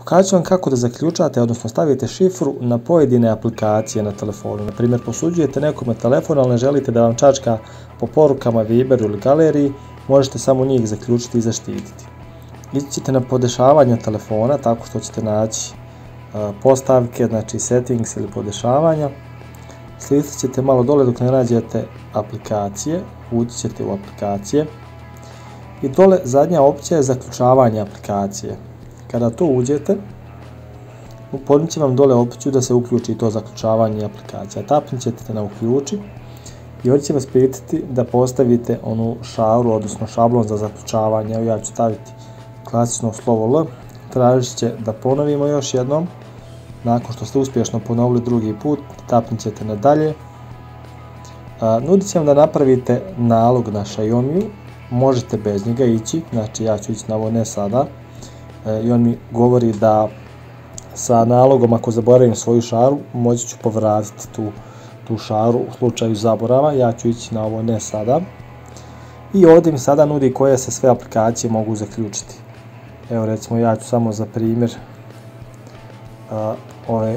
Pokazat ću vam kako da zaključate, odnosno stavite šifru na pojedine aplikacije na telefonu. Na primjer, posuđujete nekome telefon, ali ne želite da vam čačka po porukama, Viberu ili galeriji, možete samo njih zaključiti i zaštititi. Ići ćete na podešavanje telefona tako što ćete naći postavke, znači settings ili podešavanja. Slistit ćete malo dole dok ne nađete aplikacije, ući ćete u aplikacije i dole zadnja opcija je zaključavanje aplikacije. Kada to uđete, podnijet će vam dole opciju da se uključi to zaključavanje aplikacija. Tapnit ćete na uključi i ovdje će vas pitati da postavite onu šaru, odnosno šablon za zaključavanje. Evo ja ću staviti klasično slovo L. Tražit će da ponovimo još jednom. Nakon što ste uspješno ponovili drugi put, tapnit ćete na dalje. Nudit će vam da napravite nalog na Xiaomiju. Možete bez njega ići, znači ja ću ići na ovo ne sada. I on mi govori da sa nalogom ako zaboravim svoju šaru moći ću povratiti tu šaru u slučaju zaborava. Ja ću ići na ovo ne sada i ovdje mi sada nudi koje se sve aplikacije mogu zaključiti. Evo recimo ja ću samo za primjer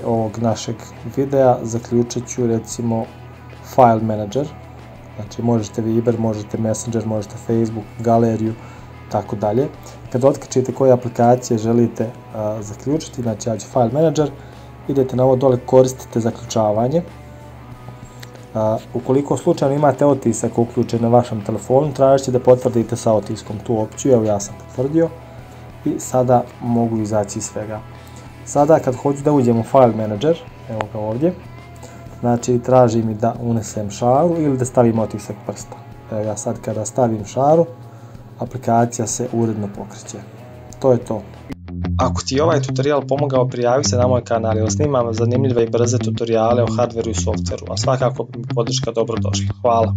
ovog našeg videa zaključit ću recimo File Manager. Znači možete Viber, možete Messenger, možete Facebook, galeriju, tako dalje. Kad otkačite koje aplikacije želite zaključiti, znači ja ću File Manager, idete na ovo dole koristite zaključavanje. Ukoliko slučajno imate otisak uključen na vašem telefonu, tražite da potvrdite sa otiskom tu opciju, evo ja sam potvrdio i sada mogu izaći iz svega. Sada kad hoću da uđem u File Manager, evo ga ovdje, znači traži mi da unesem šaru ili da stavim otisak prsta. Evo ja sad kada stavim šaru, aplikacija se uredno pokreće. To je to. Ako ti je ovaj tutorial pomogao, prijavi se na moj kanal jer snimam zanimljive i brze tutoriale o hardveru i softveru, a svakako bi mi podrška dobrodošla. Hvala.